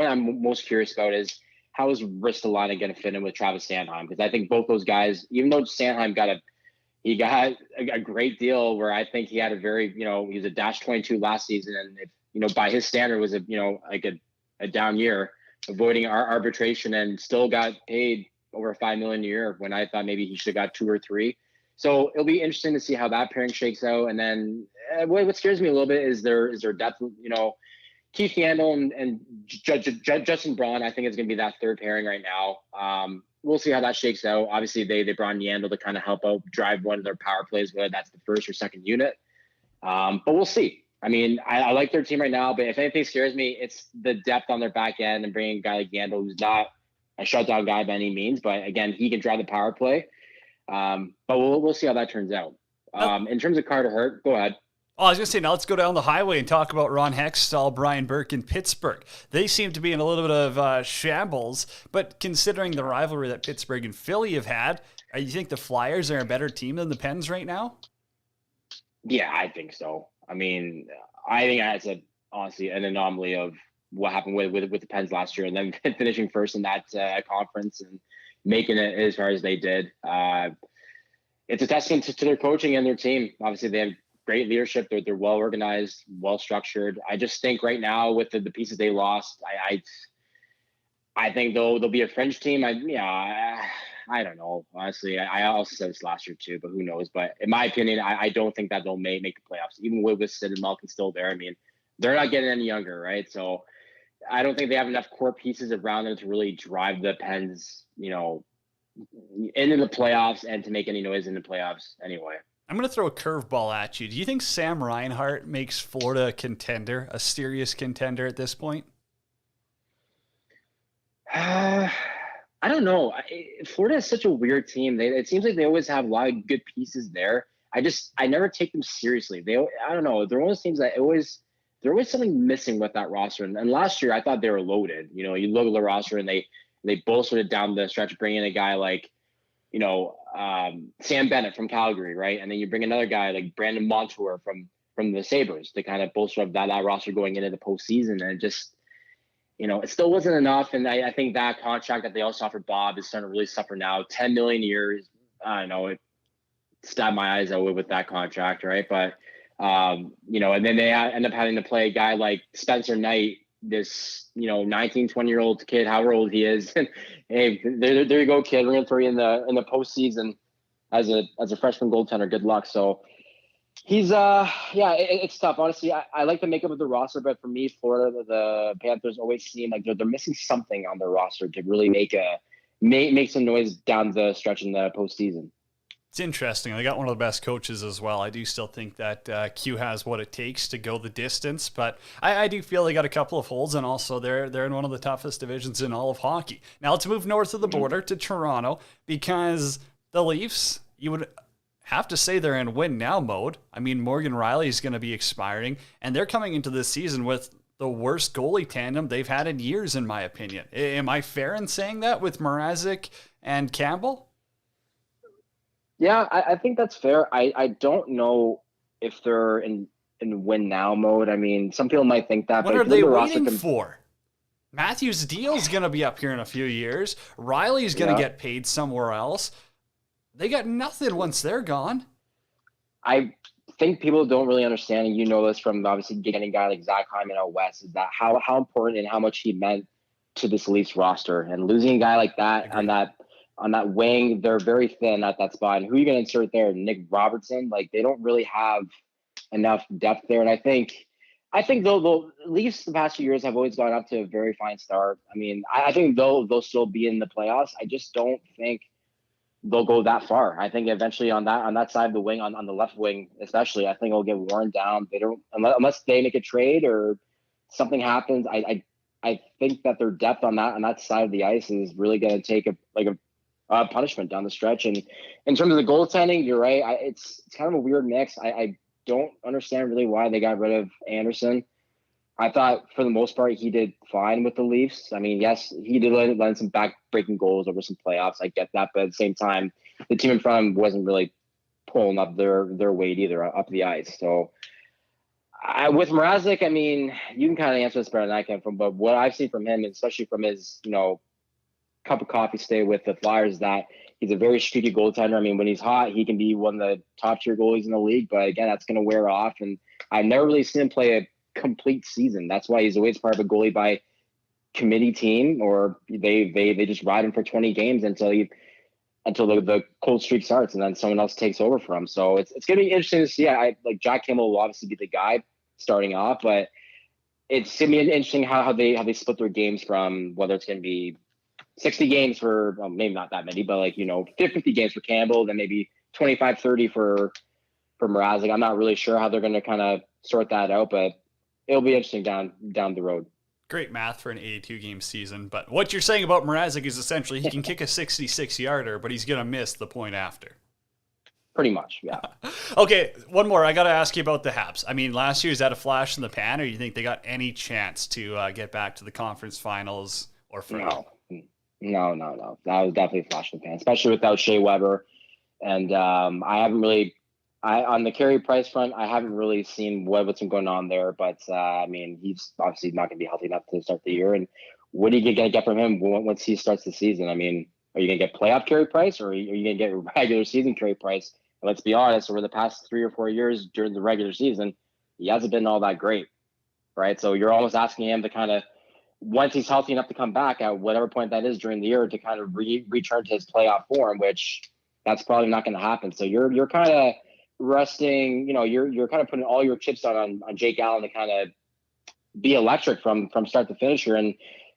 I'm most curious about is how is Ristolainen going to fit in with Travis Sanheim? Because I think both those guys, even though Sanheim got a great deal where I think he had a very, he was a -22 last season. And, by his standard was a down year, avoiding arbitration and still got paid over $5 million a year when I thought maybe he should have got 2 or 3. So it'll be interesting to see how that pairing shakes out. And then what scares me a little bit is their depth. Keith Yandel and Justin Braun, I think is going to be that third pairing right now. We'll see how that shakes out. Obviously, they brought in Yandel to kind of help out drive one of their power plays, whether that's the first or second unit. But we'll see. I mean, I like their team right now, but if anything scares me, it's the depth on their back end and bringing a guy like Yandel, who's not a shutdown guy by any means, but again, he can drive the power play. But we'll see how that turns out. In terms of Carter Hart, go ahead. Oh, I was going to say, now let's go down the highway and talk about Ron Hextall, Brian Burke, and Pittsburgh. They seem to be in a little bit of shambles, but considering the rivalry that Pittsburgh and Philly have had, you think the Flyers are a better team than the Pens right now? Yeah, I think so. I mean, I think that's honestly an anomaly of what happened with the Pens last year and then finishing first in that conference and making it as far as they did. It's a testament to their coaching and their team. Obviously, they have great leadership. They're well organized, well structured. I just think right now with the pieces they lost, I think they'll be a fringe team. I don't know. Honestly, I also said this last year too, but who knows? But in my opinion, I don't think that they'll make the playoffs, even with Sid and Malkin still there. I mean, they're not getting any younger, right? So I don't think they have enough core pieces around them to really drive the Pens, into the playoffs and to make any noise in the playoffs anyway. I'm going to throw a curveball at you. Do you think Sam Reinhart makes Florida a contender, a serious contender at this point? I don't know. Florida is such a weird team. It seems like they always have a lot of good pieces there. I never take them seriously. I don't know. They're one of those teams that there's always something missing with that roster. And last year, I thought they were loaded. You look at the roster and they bolstered it down the stretch, bringing in a guy like, Sam Bennett from Calgary, right? And then you bring another guy like Brandon Montour from the Sabres to kind of bolster up that roster going into the postseason. And it just, it still wasn't enough. And I think that contract that they also offered Bob is starting to really suffer now. 10 million years. I don't know. It stabbed my eyes out with that contract, right? But, and then they end up having to play a guy like Spencer Knight, this 19, 20-year-old kid, however old he is. Hey, there you go, kid. We're gonna throw you in the postseason as a freshman goaltender. Good luck. So he's it's tough. Honestly, I like the makeup of the roster, but for me, Florida, the Panthers always seem like they're missing something on their roster to really make some noise down the stretch in the postseason. It's interesting. They got one of the best coaches as well. I do still think that Q has what it takes to go the distance, but I do feel they got a couple of holes, and also they're in one of the toughest divisions in all of hockey. Now let's move north of the border to Toronto, because the Leafs, you would have to say they're in win now mode. I mean, Morgan Rielly is going to be expiring, and they're coming into this season with the worst goalie tandem they've had in years, in my opinion. Am I fair in saying that with Mrazek and Campbell? Yeah, I think that's fair. I don't know if they're in win now mode. I mean, some people might think that. What are they waiting for? Matthews' deal's going to be up here in a few years. Riley's going to get paid somewhere else. They got nothing once they're gone. I think people don't really understand, and you know this from obviously getting a guy like Zach Hyman out west, is that how important and how much he meant to this Leafs roster. And losing a guy like that on that wing, they're very thin at that spot. And who are you going to insert there? Nick Robertson? Like, they don't really have enough depth there. And I think the Leafs the past few years have always gone up to a very fine start. I mean, I think they'll still be in the playoffs. I just don't think they'll go that far. I think eventually on that side of the wing, on the left wing especially, I think it'll get worn down. They don't, unless they make a trade or something happens. I think that their depth on that side of the ice is really going to take a punishment down the stretch. And in terms of the goaltending, you're right. It's kind of a weird mix. I don't understand really why they got rid of Anderson. I thought for the most part he did fine with the Leafs. I mean, yes, he did let some back-breaking goals over some playoffs. I get that, but at the same time, the team in front of him wasn't really pulling up their weight either up the ice. So with Mrazek, I mean, you can kind of answer this better than I can. But what I've seen from him, especially from his cup of coffee stay with the Flyers, that he's a very streaky goaltender. I mean, when he's hot, he can be one of the top tier goalies in the league. But again, that's going to wear off, and I've never really seen him play a complete season. That's why he's always part of a goalie by committee team, or they just ride him for 20 games until the cold streak starts, and then someone else takes over for him. So it's going to be interesting to see. I like Jack Campbell will obviously be the guy starting off, but it's going to be interesting how they split their games, from whether it's going to be 60 games for, well, maybe not that many, but 50 games for Campbell, then maybe 25-30 for Mrazek. I'm not really sure how they're going to kind of sort that out, but it'll be interesting down the road. Great math for an 82-game season, but what you're saying about Mrazek is essentially he can kick a 66-yarder, but he's going to miss the point after. Pretty much, yeah. Okay, one more. I got to ask you about the Habs. I mean, last year, is that a flash in the pan, or do you think they got any chance to get back to the conference finals or further? No. That was definitely a flash in the pan, especially without Shea Weber. And I haven't really on the Carey Price front, I haven't really seen what's been going on there. But, I mean, he's obviously not going to be healthy enough to start the year. And what are you going to get from him once he starts the season? I mean, are you going to get playoff Carey Price, or are you going to get regular season Carey Price? And let's be honest, over the past 3 or 4 years during the regular season, he hasn't been all that great, right? So you're almost asking him to kind of, once he's healthy enough to come back at whatever point that is during the year, to kind of return to his playoff form, which that's probably not going to happen. So you're kind of resting, you're kind of putting all your chips on Jake Allen to kind of be electric from start to finish here. And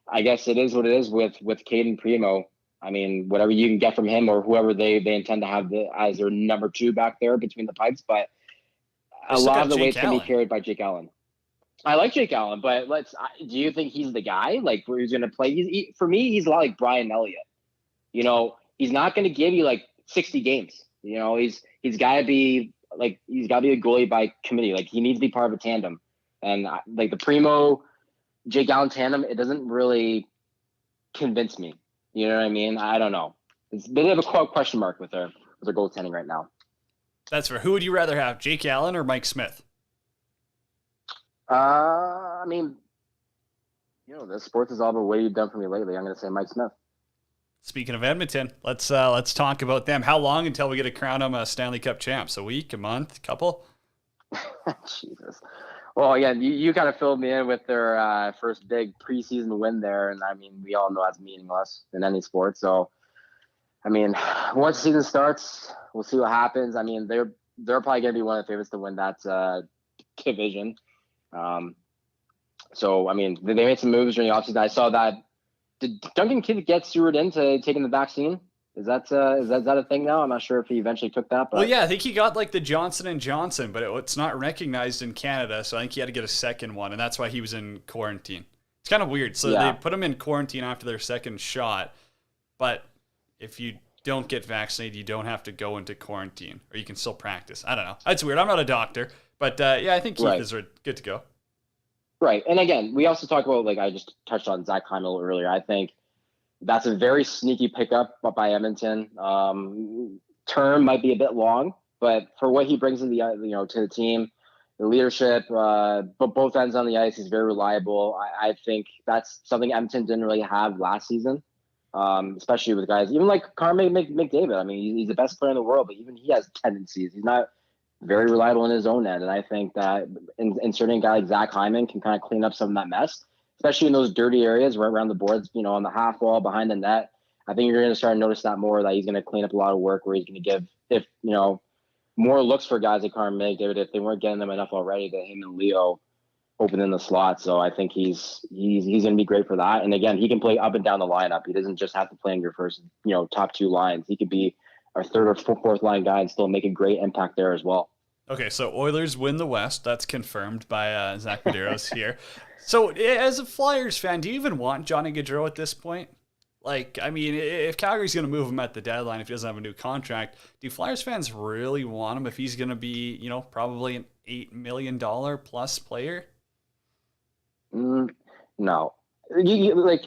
I guess it is what it is with Caden Primo. I mean, whatever you can get from him, or whoever they intend to have as their number 2 back there between the pipes, but a lot of the weight can be carried by Jake Allen. I like Jake Allen, but do you think he's the guy where he's going to play? For me, he's a lot like Brian Elliott. He's not going to give you 60 games. He's got to be a goalie by committee. He needs to be part of a tandem. And the Primo Jake Allen tandem, it doesn't really convince me. You know what I mean? I don't know. It's a bit of a question mark with their goaltending right now. That's fair. Who would you rather have, Jake Allen or Mike Smith? I mean, the sports is all about what you've done for me lately. I'm going to say Mike Smith. Speaking of Edmonton, let's talk about them. How long until we get to crown them Stanley Cup champs? A week, a month, couple? Jesus. Well, again, you kind of filled me in with their first big preseason win there, and I mean, we all know that's meaningless in any sport. So, I mean, once the season starts, we'll see what happens. I mean, they're probably going to be one of the favorites to win that division. So, I mean, they made some moves during the offseason. I saw that. Did Duncan Keith get Stewart into taking the vaccine? Is that a thing now? I'm not sure if he eventually took that. But... Well, yeah, I think he got the Johnson & Johnson, but it's not recognized in Canada, so I think he had to get a second one, and that's why he was in quarantine. It's kind of weird. So They put him in quarantine after their second shot, but if you don't get vaccinated, you don't have to go into quarantine, or you can still practice. I don't know. That's weird. I'm not a doctor, but I think Keith is good to go. Right. And again, we also talk about, I just touched on Zach Hyman a little earlier. I think that's a very sneaky pickup by Edmonton. Term might be a bit long, but for what he brings to the team, the leadership, but both ends on the ice, he's very reliable. I think that's something Edmonton didn't really have last season, especially with guys even like Connor McDavid. I mean, he's the best player in the world, but even he has tendencies. He's not very reliable in his own end, and I think that inserting a guy like Zach Hyman can kind of clean up some of that mess, especially in those dirty areas right around the boards, on the half wall, behind the net. I think you're going to start to notice that more, that he's going to clean up a lot of work, where he's going to give, more looks for guys like Connor McDavid if they weren't getting them enough already, to him and Leo open in the slot. So I think he's going to be great for that. And again, he can play up and down the lineup. He doesn't just have to play in your first, top 2 lines. He could be our 3rd or 4th line guy and still make a great impact there as well. Okay, so Oilers win the West. That's confirmed by Zach Medeiros here. So as a Flyers fan, do you even want Johnny Gaudreau at this point? If Calgary's going to move him at the deadline, if he doesn't have a new contract, do Flyers fans really want him if he's going to be, probably an $8 million plus player? No. Like,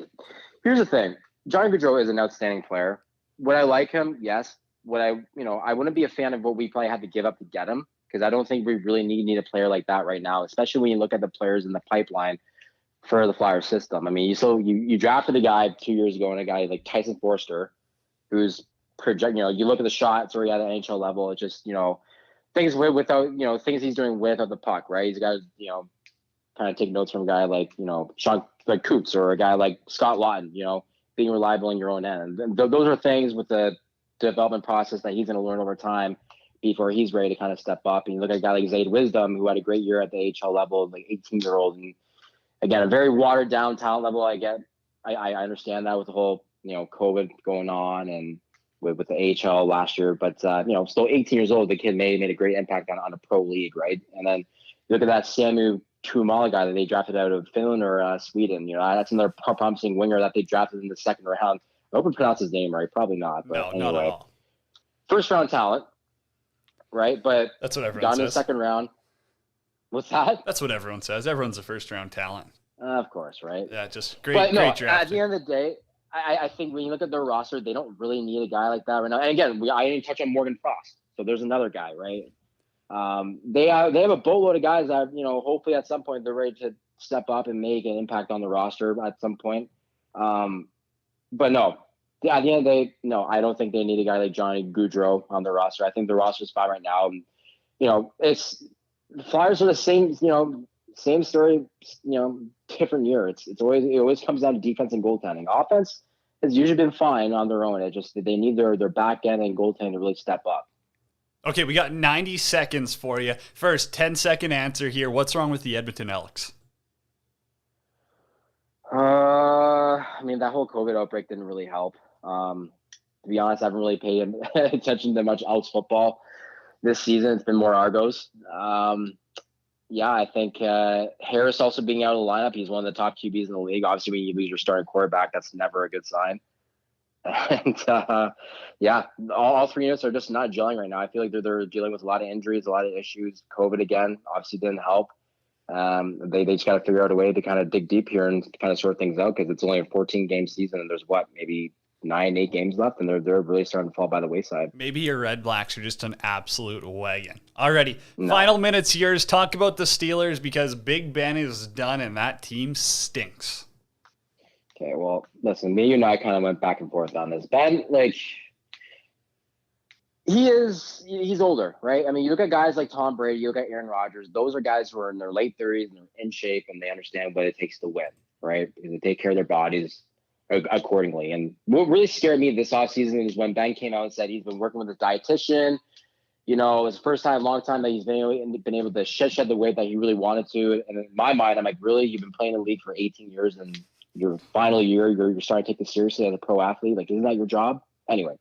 here's the thing. Johnny Gaudreau is an outstanding player. Would I like him? Yes. Would I, I wouldn't be a fan of what we probably had to give up to get him, because I don't think we really need a player like that right now, especially when you look at the players in the pipeline for the Flyers system. I mean, you drafted a guy 2 years ago, and a guy like Tyson Forster, who's project. You look at the shots where he at an NHL level. It's just things without things he's doing without the puck, right? He's got to kind of take notes from a guy like Sean like Coops or a guy like Scott Lawton. Being reliable in your own end, and those are things with the development process that he's going to learn over time before he's ready to kind of step up. And you look at a guy like Zaid Wisdom, who had a great year at the AHL level, like 18-year-old, and again, a very watered down talent level. I understand that with the whole, COVID going on and with the AHL last year, but still 18 years old, the kid made a great impact on a pro league. Right. And then you look at that Samu Tuomala guy that they drafted out of Finland or Sweden, that's another promising winger that they drafted in the second round. I hope I pronounce his name right. Probably not, but no, anyway. not at all. First round talent. Right. But that's what everyone got says. In the second round. What's that? That's what everyone says. Everyone's a first round talent. Of course, right? Yeah, just great. But great draft. At the end of the day, I think when you look at their roster, they don't really need a guy like that right now. And again, I didn't touch on Morgan Frost, so there's another guy, right? They have a boatload of guys that hopefully at some point they're ready to step up and make an impact on the roster at some point. But no, at the end of the day, no, I don't think they need a guy like Johnny Gaudreau on the roster. I think the roster is fine right now. It's the Flyers are the same, same story, different year. It always comes down to defense and goaltending. Offense has usually been fine on their own. It just they need their back end and goaltending to really step up. Okay, we got 90 seconds for you. First, 10-second answer here. What's wrong with the Edmonton Elks? That whole COVID outbreak didn't really help. To be honest, I haven't really paid attention to much Elks football this season. It's been more Argos. I think Harris also being out of the lineup. He's one of the top QBs in the league. Obviously, when you lose your starting quarterback, that's never a good sign. And all three units are just not gelling right now. I feel like they're dealing with a lot of injuries, a lot of issues. COVID again obviously didn't help. They just got to figure out a way to kind of dig deep here and kind of sort things out, because it's only a 14-game season and there's maybe 9-8 games left, and they're really starting to fall by the wayside. Maybe your Red Blacks are just an absolute wagon. Alrighty, Final minutes yours. Talk about the Steelers, because Big Ben is done and that team stinks. Okay, well, listen, me and I kind of went back and forth on this. Ben, he's older, right? I mean, you look at guys like Tom Brady, you look at Aaron Rodgers. Those are guys who are in their late 30s and they're in shape and they understand what it takes to win, right? Because they take care of their bodies accordingly. And what really scared me this offseason is when Ben came out and said he's been working with his dietitian. It was the first time in a long time that he's been able to shed the weight that he really wanted to. And in my mind, I'm like, really? You've been playing in the league for 18 years and your final year, you're starting to take this seriously as a pro athlete? Like, isn't that your job? Anyway,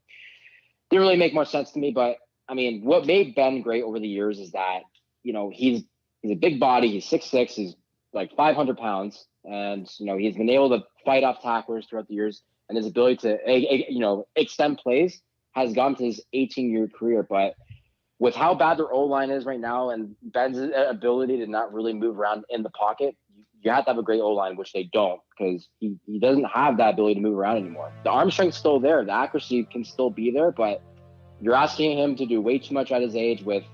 didn't really make much sense to me. But, I mean, what made Ben great over the years is that, he's a big body. He's 6'6". He's like 500 pounds. And, he's been able to fight off tacklers throughout the years. And his ability to, extend plays has gone to his 18-year career. But with how bad their O-line is right now and Ben's ability to not really move around in the pocket, you have to have a great O-line, which they don't, because he doesn't have that ability to move around anymore. The arm strength's still there. The accuracy can still be there, but you're asking him to do way too much at his age with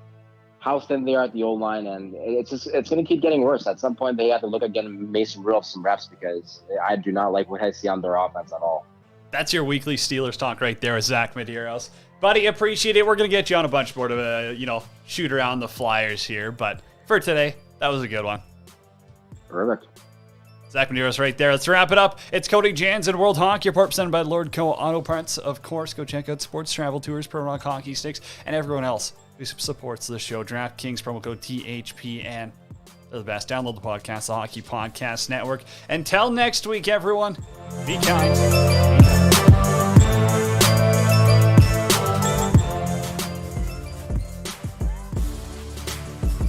how thin they are at the O-line, and it's going to keep getting worse. At some point, they have to look at getting Mason Rudolph some reps, because I do not like what I see on their offense at all. That's your weekly Steelers talk right there with Zach Medeiros. Buddy, appreciate it. We're going to get you on a bunch more to, shoot around the Flyers here, but for today, that was a good one. Perfect. Zach Medeiros right there. Let's wrap it up. It's Cody Jansen, World Hockey Report, presented by Lordco Auto Parts. Of course, go check out Sports Travel Tours, Pro Rock Hockey Sticks, and everyone else who supports the show. DraftKings, promo code THPN. They're the best. Download the podcast, the Hockey Podcast Network. Until next week, everyone, be kind.